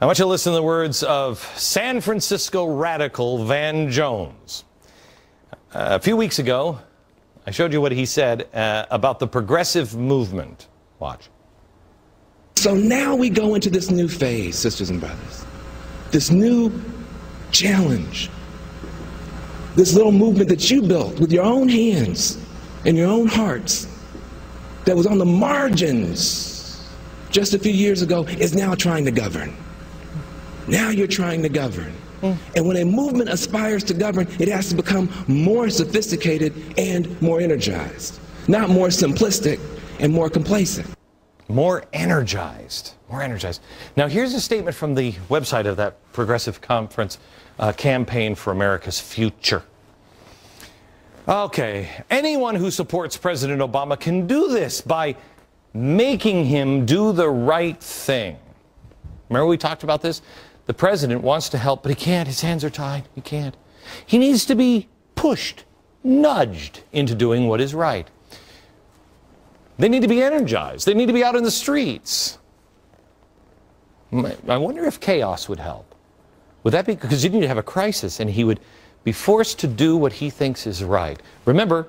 I want you to listen to the words of San Francisco radical Van Jones. A few weeks ago, I showed you what he said about the progressive movement. Watch. So now we go into this new phase, sisters and brothers. This new challenge. This little movement that you built with your own hands and your own hearts that was on the margins just a few years ago is now trying to govern. Now you're trying to govern. And when a movement aspires to govern, it has to become more sophisticated and more energized, not more simplistic and more complacent. More energized. More energized. Now, here's a statement from the website of that Progressive Conference Campaign for America's Future. Okay, anyone who supports President Obama can do this by making him do the right thing. Remember we talked about this? The president wants to help, but he can't. His hands are tied. He can't. He needs to be pushed, nudged into doing what is right. They need to be energized. They need to be out in the streets. I wonder if chaos would help. Would that be because you need to have a crisis and he would be forced to do what he thinks is right. Remember,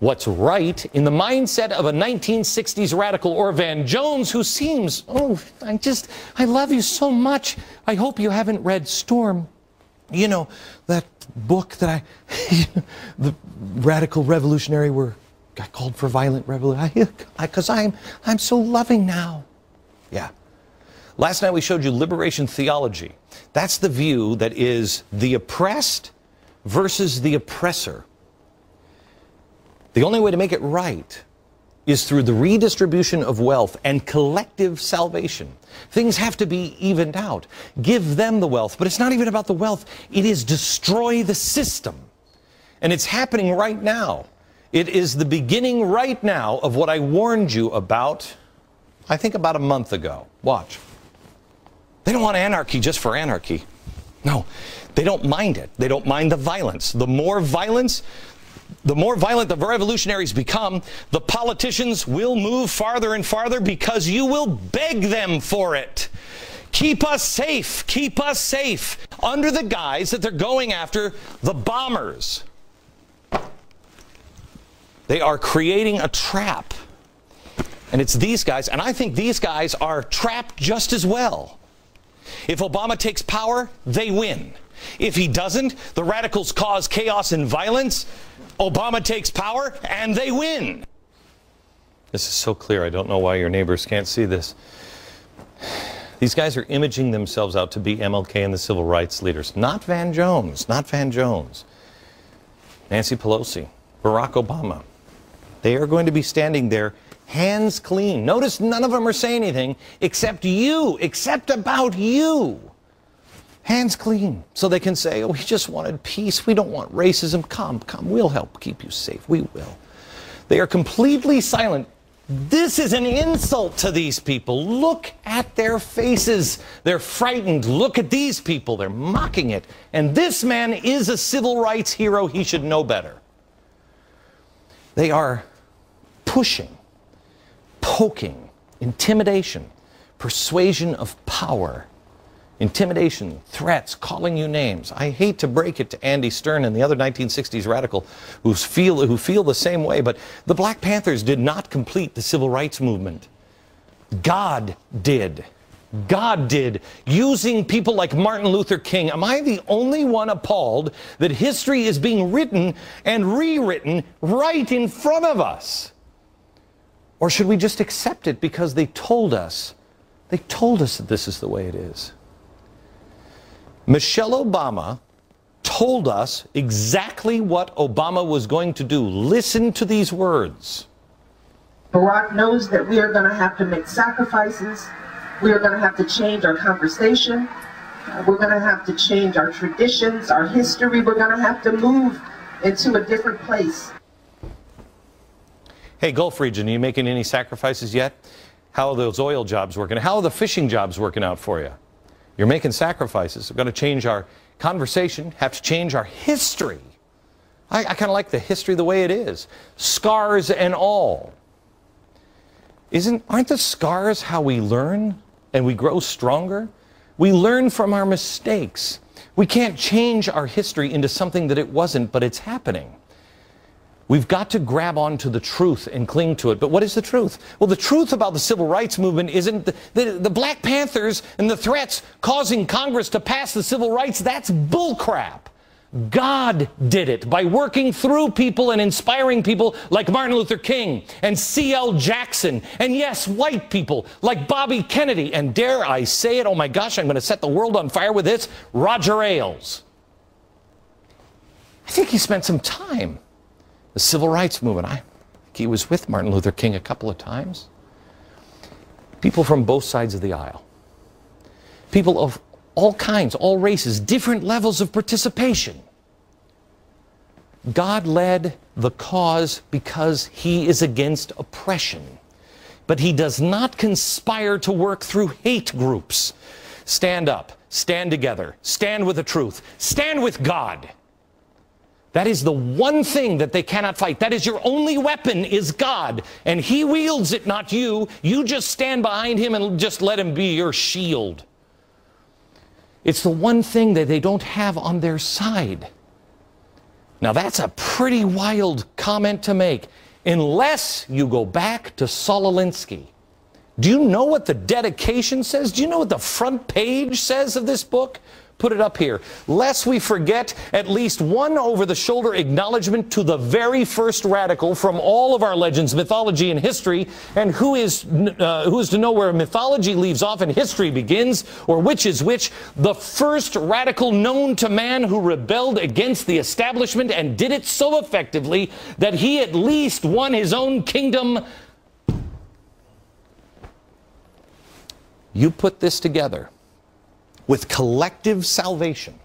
what's right in the mindset of a 1960s radical or Van Jones who seems, I love you so much. I hope you haven't read Storm. You know, that book that the radical revolutionary I called for violent revolution because I'm so loving now. Yeah. Last night we showed you liberation theology. That's the view that is the oppressed versus the oppressor. The only way to make it right is through the redistribution of wealth and collective salvation. Things have to be evened out. Give them the wealth, but it's not even about the wealth. It is destroy the system. And it's happening right now. It is the beginning right now of what I warned you about, I think about a month ago. Watch. They don't want anarchy just for anarchy. No, they don't mind it. They don't mind the violence. The more violent the revolutionaries become, the politicians will move farther and farther because you will beg them for it. Keep us safe, under the guise that they're going after the bombers. They are creating a trap. And it's these guys, and I think these guys are trapped just as well. If Obama takes power, they win. If he doesn't, the radicals cause chaos and violence. Obama takes power, and they win. This is so clear. I don't know why your neighbors can't see this. These guys are imaging themselves out to be MLK and the civil rights leaders. Not Van Jones. Not Van Jones. Nancy Pelosi. Barack Obama. They are going to be standing there, hands clean. Notice none of them are saying anything except you, except about you. Hands clean, so they can say, oh, we just wanted peace. We don't want racism. Come, we'll help keep you safe. We will. They are completely silent. This is an insult to these people. Look at their faces. They're frightened. Look at these people. They're mocking it. And this man is a civil rights hero. He should know better. They are pushing, poking, intimidation, persuasion of power. Intimidation, threats, calling you names. I hate to break it to Andy Stern and the other 1960s radical who feel the same way, but the Black Panthers did not complete the civil rights movement. God did. God did, using people like Martin Luther King. Am I the only one appalled that history is being written and rewritten right in front of us? Or should we just accept it because they told us that this is the way it is? Michelle Obama told us exactly what Obama was going to do. Listen to these words. Barack knows that we are going to have to make sacrifices. We are going to have to change our conversation. We're going to have to change our traditions, our history. We're going to have to move into a different place. Hey, Gulf region, are you making any sacrifices yet? How are those oil jobs working? How are the fishing jobs working out for you? You're making sacrifices. We're going to change our conversation, have to change our history. I kind of like the history the way it is. Scars and all. Aren't the scars how we learn and we grow stronger? We learn from our mistakes. We can't change our history into something that it wasn't, but it's happening. We've got to grab onto the truth and cling to it. But what is the truth? Well, the truth about the civil rights movement isn't the Black Panthers and the threats causing Congress to pass the civil rights. That's bullcrap. God did it by working through people and inspiring people like Martin Luther King and C.L. Jackson. And yes, white people like Bobby Kennedy. And dare I say it, oh my gosh, I'm going to set the world on fire with this, Roger Ailes. I think he spent some time. The civil rights movement. I think he was with Martin Luther King a couple of times. People from both sides of the aisle. People of all kinds, all races, different levels of participation. God led the cause because he is against oppression. But he does not conspire to work through hate groups. Stand up, stand together, stand with the truth, stand with God. That is the one thing that they cannot fight. That is your only weapon, is God. And he wields it, not you. You just stand behind him and just let him be your shield. It's the one thing that they don't have on their side. Now that's a pretty wild comment to make, unless you go back to Saul Alinsky. Do you know what the dedication says? Do you know what the front page says of this book? Put it up here. Lest we forget at least one over-the-shoulder acknowledgement to the very first radical from all of our legends, mythology, and history. And who is to know where mythology leaves off and history begins, or which is which? The first radical known to man who rebelled against the establishment and did it so effectively that he at least won his own kingdom. You put this together with collective salvation.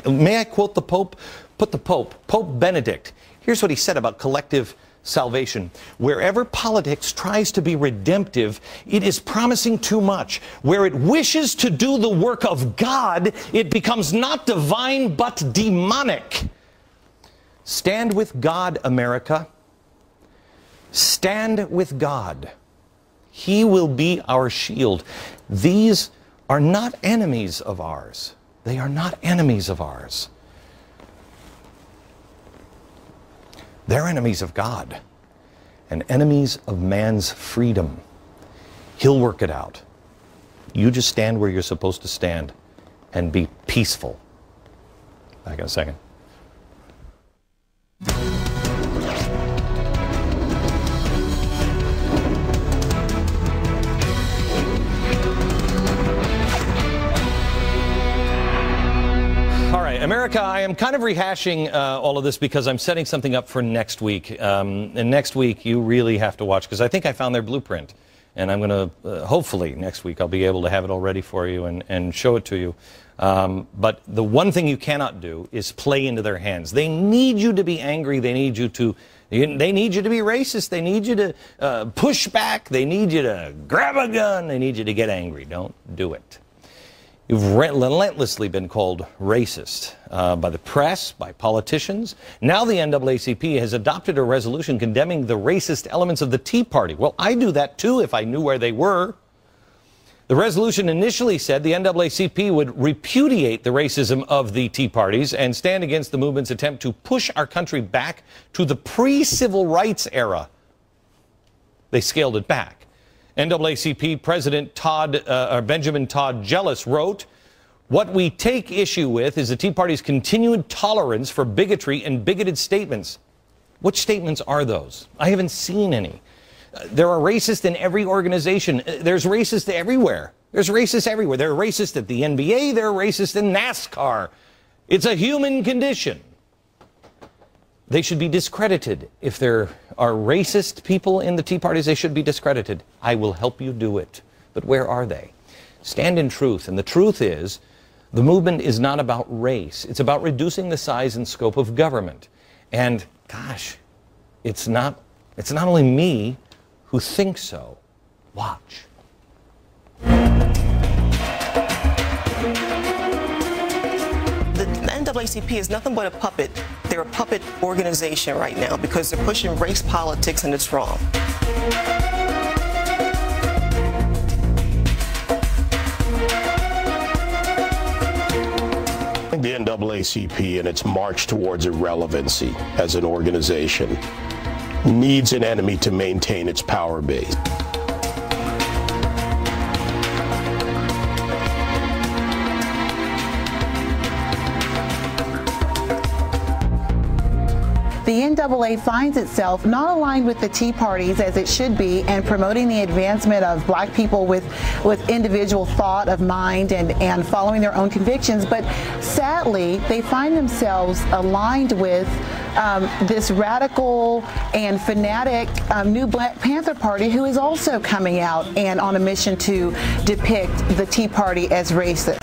May I quote the Pope? Put the Pope, Pope Benedict. Here's what he said about collective salvation. Wherever politics tries to be redemptive, it is promising too much. Where it wishes to do the work of God, it becomes not divine but demonic. Stand with God, America. Stand with God. He will be our shield. These are not enemies of ours. They are not enemies of ours. They're enemies of God and enemies of man's freedom. He'll work it out. You just stand where you're supposed to stand and be peaceful. Back in a second. America, I am kind of rehashing all of this because I'm setting something up for next week. And next week, you really have to watch, because I think I found their blueprint. And I'm going to, hopefully, next week, I'll be able to have it all ready for you and show it to you. But the one thing you cannot do is play into their hands. They need you to be angry. They need you to be racist. They need you to push back. They need you to grab a gun. They need you to get angry. Don't do it. You've relentlessly been called racist by the press, by politicians. Now the NAACP has adopted a resolution condemning the racist elements of the Tea Party. Well, I'd do that too if I knew where they were. The resolution initially said the NAACP would repudiate the racism of the Tea Parties and stand against the movement's attempt to push our country back to the pre-civil rights era. They scaled it back. NAACP President Benjamin Todd Jellis wrote, "What we take issue with is the Tea Party's continued tolerance for bigotry and bigoted statements." Which statements are those? I haven't seen any. There are racists in every organization. There's racists everywhere. There's racists everywhere. They're racist at the NBA. They're racist in NASCAR. It's a human condition. They should be discredited. If there are racist people in the Tea Parties, they should be discredited. I will help you do it. But where are they? Stand in truth. And the truth is, the movement is not about race. It's about reducing the size and scope of government. And gosh, it's not only me who thinks so. Watch. The NAACP is nothing but a puppet. They're a puppet organization right now because they're pushing race politics, and it's wrong. NAACP in its march towards irrelevancy as an organization needs an enemy to maintain its power base. The NAA finds itself not aligned with the Tea Parties as it should be and promoting the advancement of black people with individual thought of mind and following their own convictions, but sadly they find themselves aligned with this radical and fanatic new Black Panther Party, who is also coming out and on a mission to depict the Tea Party as racist.